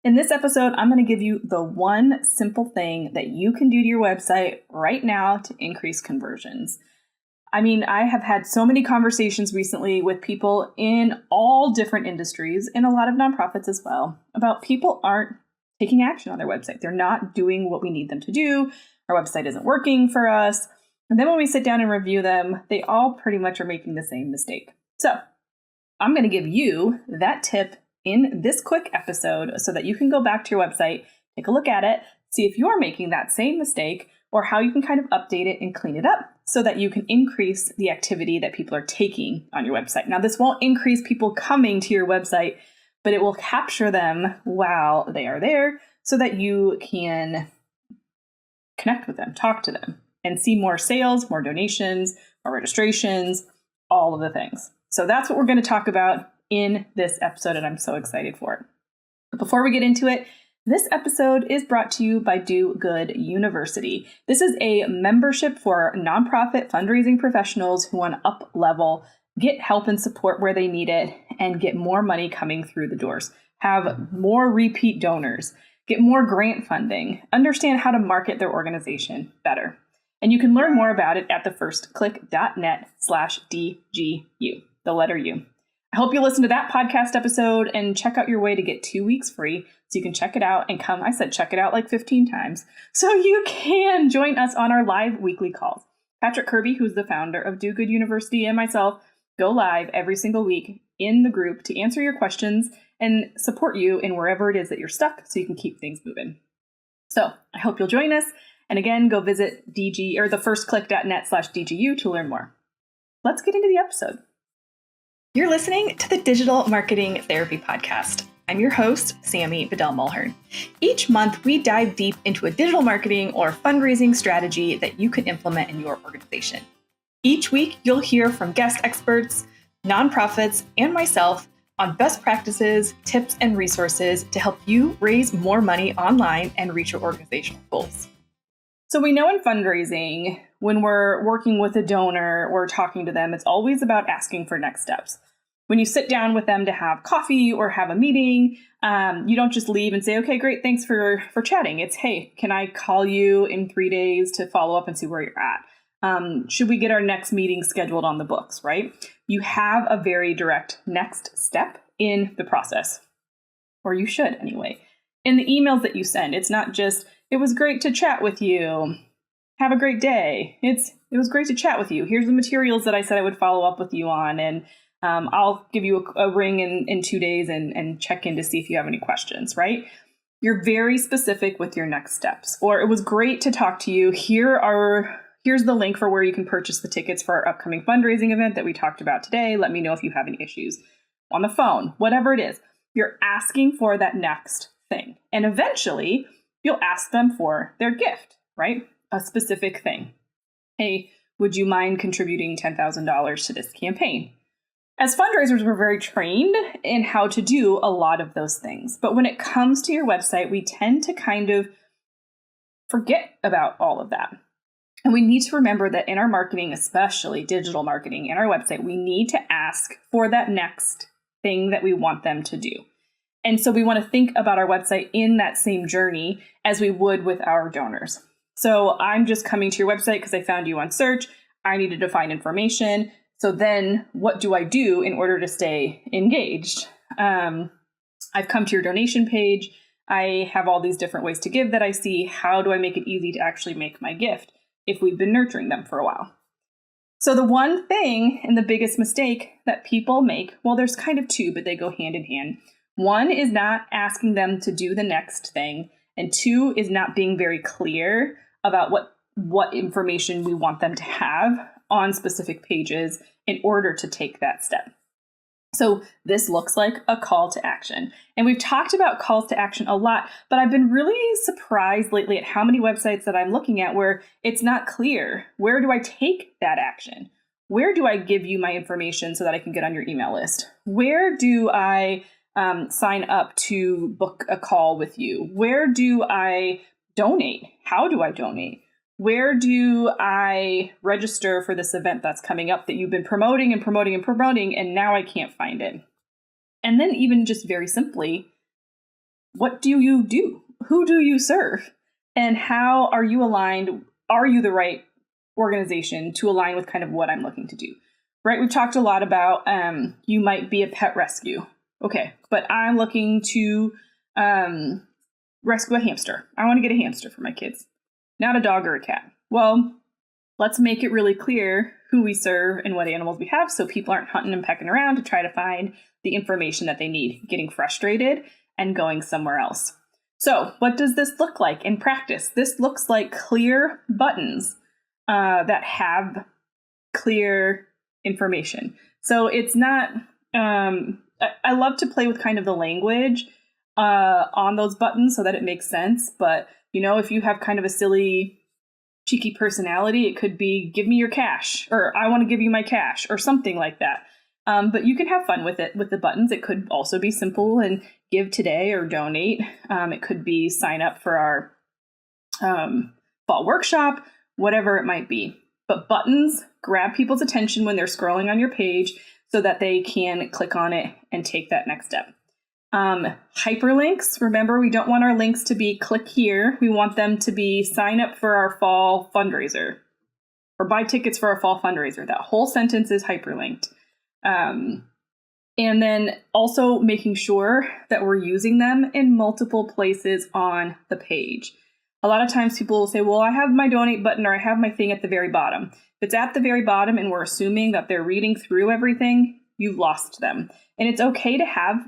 In this episode, I'm going to give you the one simple thing that you can do to your website right now to increase conversions. I mean, I have had so many conversations recently with people in all different industries and a lot of nonprofits as well about people aren't taking action on their website. They're not doing what we need them to do. Our website isn't working for us. And then when we sit down and review them, they all pretty much are making the same mistake. So I'm going to give you that tip in this quick episode so that you can go back to your website, take a look at it, see if you're making that same mistake or how you can kind of update it and clean it up so that you can increase the activity that people are taking on your website. Now, this won't increase people coming to your website, but it will capture them while they are there so that you can connect with them, talk to them, and see more sales, more donations, more registrations, all of the things. So that's what we're going to talk about in this episode, and I'm so excited for it. But before we get into it, this episode is brought to you by Do Good University. This is a membership for nonprofit fundraising professionals who want to up-level, get help and support where they need it, and get more money coming through the doors, have more repeat donors, get more grant funding, understand how to market their organization better. And you can learn more about it at thefirstclick.net/DGU, the letter U. I hope you listen to that podcast episode and check out your way to get 2 weeks free so you can check it out and come. I said check it out like 15 times. So you can join us on our live weekly calls. Patrick Kirby, who's the founder of Do Good University, and myself go live every single week in the group to answer your questions and support you in wherever it is that you're stuck so you can keep things moving. So I hope you'll join us. And again, go visit thefirstclick.net/DGU to learn more. Let's get into the episode. You're listening to the Digital Marketing Therapy Podcast. I'm your host, Sammy Bedell-Mulhern. Each month, we dive deep into a digital marketing or fundraising strategy that you can implement in your organization. Each week, you'll hear from guest experts, nonprofits, and myself on best practices, tips, and resources to help you raise more money online and reach your organizational goals. So we know in fundraising, when we're working with a donor or talking to them, it's always about asking for next steps. When you sit down with them to have coffee or have a meeting, you don't just leave and say, okay, great, thanks for chatting. It's, hey, can I call you in 3 days to follow up and see where you're at? Should we get our next meeting scheduled on the books, right? You have a very direct next step in the process, or you should anyway. In the emails that you send, it's not just, it was great to chat with you. Have a great day. It was great to chat with you. Here's the materials that I said I would follow up with you on. And I'll give you a ring in 2 days and check in to see if you have any questions, right? You're very specific with your next steps. Or it was great to talk to you. Here's the link for where you can purchase the tickets for our upcoming fundraising event that we talked about today. Let me know if you have any issues on the phone, whatever it is. You're asking for that next thing. And eventually, you'll ask them for their gift, right? A specific thing. Hey, would you mind contributing $10,000 to this campaign? As fundraisers, we're very trained in how to do a lot of those things. But when it comes to your website, we tend to kind of forget about all of that. And we need to remember that in our marketing, especially digital marketing and our website, we need to ask for that next thing that we want them to do. And so we want to think about our website in that same journey as we would with our donors. So I'm just coming to your website because I found you on search. I needed to find information. So then what do I do in order to stay engaged? I've come to your donation page. I have all these different ways to give that I see. How do I make it easy to actually make my gift if we've been nurturing them for a while? So the one thing and the biggest mistake that people make, well, there's kind of two, but they go hand in hand. One is not asking them to do the next thing. And two is not being very clear about what information we want them to have on specific pages in order to take that step. So this looks like a call to action. And we've talked about calls to action a lot, but I've been really surprised lately at how many websites that I'm looking at where it's not clear. Where do I take that action? Where do I give you my information so that I can get on your email list? Where do I sign up to book a call with you? Where do I donate? How do I donate? Where do I register for this event that's coming up that you've been promoting and now I can't find it? And then even just very simply, what do you do? Who do you serve? And how are you aligned? Are you the right organization to align with kind of what I'm looking to do? Right? We've talked a lot about you might be a pet rescue. Okay, but I'm looking to rescue a hamster. I want to get a hamster for my kids, not a dog or a cat. Well, let's make it really clear who we serve and what animals we have so people aren't hunting and pecking around to try to find the information that they need, getting frustrated and going somewhere else. So what does this look like in practice? This looks like clear buttons that have clear information. So it's not, I love to play with kind of the language on those buttons so that it makes sense. But, if you have kind of a silly, cheeky personality, it could be give me your cash, or I want to give you my cash, or something like that. But you can have fun with it, with the buttons. It could also be simple and give today or donate. It could be sign up for our fall workshop, whatever it might be. But buttons grab people's attention when they're scrolling on your page so that they can click on it and take that next step. Hyperlinks, remember, we don't want our links to be click here. We want them to be sign up for our fall fundraiser or buy tickets for our fall fundraiser. That whole sentence is hyperlinked. And then also making sure that we're using them in multiple places on the page. A lot of times people will say, well, I have my donate button or I have my thing at the very bottom. If it's at the very bottom and we're assuming that they're reading through everything, you've lost them. And it's okay to have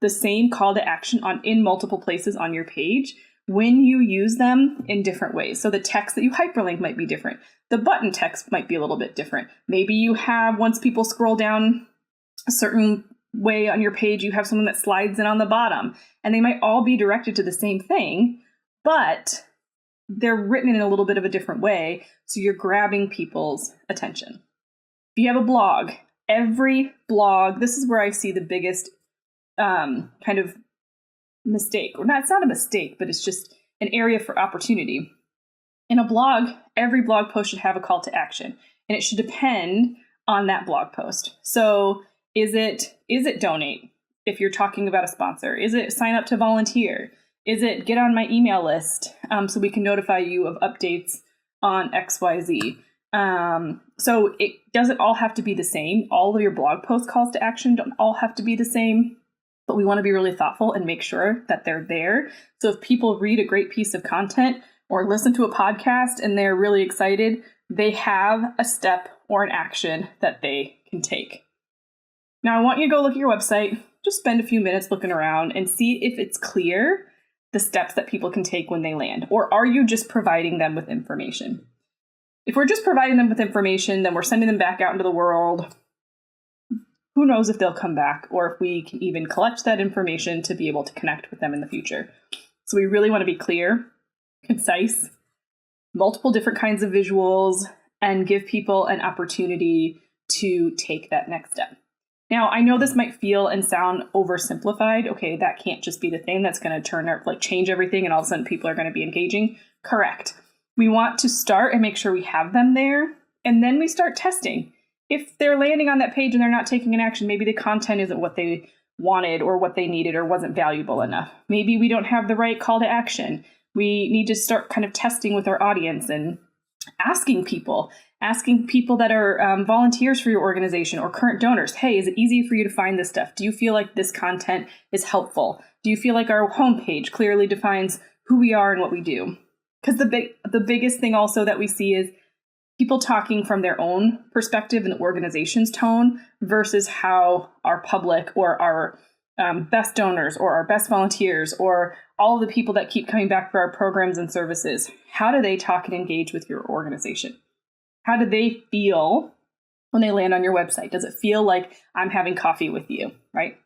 the same call to action in multiple places on your page when you use them in different ways. So the text that you hyperlink might be different. The button text might be a little bit different. Maybe you have, once people scroll down a certain way on your page, you have someone that slides in on the bottom, and they might all be directed to the same thing, but they're written in a little bit of a different way. So you're grabbing people's attention. If you have a blog, every blog, this is where I see the biggest kind of mistake, or not, it's not a mistake, but it's just an area for opportunity. In a blog, every blog post should have a call to action, and it should depend on that blog post. So is it donate if you're talking about a sponsor? Is it sign up to volunteer? Is it get on my email list so we can notify you of updates on XYZ? So it doesn't all have to be the same. All of your blog post calls to action don't all have to be the same. But we want to be really thoughtful and make sure that they're there. So if people read a great piece of content or listen to a podcast and they're really excited, they have a step or an action that they can take. Now, I want you to go look at your website, just spend a few minutes looking around and see if it's clear the steps that people can take when they land. Or are you just providing them with information? If we're just providing them with information, then we're sending them back out into the world. Who knows if they'll come back or if we can even collect that information to be able to connect with them in the future. So we really want to be clear, concise, multiple different kinds of visuals, and give people an opportunity to take that next step. Now, I know this might feel and sound oversimplified. Okay, that can't just be the thing that's going to change everything and all of a sudden people are going to be engaging. Correct. We want to start and make sure we have them there, and then we start testing. If they're landing on that page and they're not taking an action, maybe the content isn't what they wanted or what they needed or wasn't valuable enough. Maybe we don't have the right call to action. We need to start kind of testing with our audience and asking people that are volunteers for your organization or current donors, hey, is it easy for you to find this stuff? Do you feel like this content is helpful? Do you feel like our homepage clearly defines who we are and what we do? Because the biggest thing also that we see is people talking from their own perspective and the organization's tone versus how our public or our best donors or our best volunteers or all of the people that keep coming back for our programs and services, how do they talk and engage with your organization? How do they feel when they land on your website? Does it feel like I'm having coffee with you, right?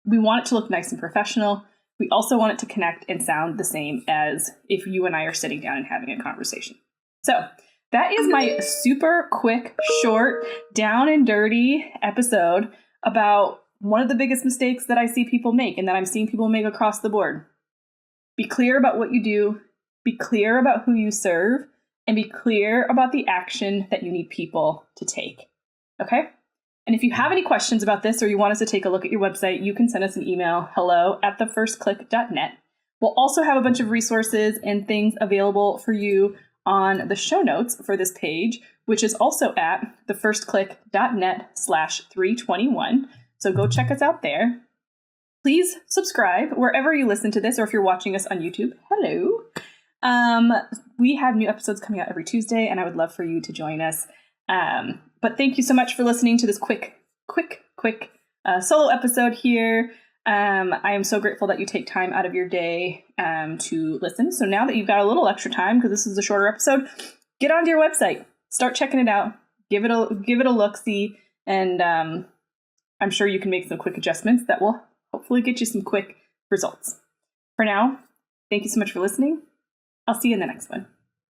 We want it to look nice and professional. We also want it to connect and sound the same as if you and I are sitting down and having a conversation. So that is my super quick, short, down and dirty episode about one of the biggest mistakes that I see people make and that I'm seeing people make across the board. Be clear about what you do, be clear about who you serve, and be clear about the action that you need people to take. Okay? And if you have any questions about this or you want us to take a look at your website, you can send us an email, hello@thefirstclick.net. We'll also have a bunch of resources and things available for you on the show notes for this page, which is also at thefirstclick.net/321. So go check us out there. Please subscribe wherever you listen to this, or if you're watching us on YouTube, hello. We have new episodes coming out every Tuesday, and I would love for you to join us. But thank you so much for listening to this quick solo episode here. I am so grateful that you take time out of your day to listen. So now that you've got a little extra time, because this is a shorter episode, get onto your website, start checking it out, give it a look-see, and I'm sure you can make some quick adjustments that will hopefully get you some quick results. For now, thank you so much for listening. I'll see you in the next one.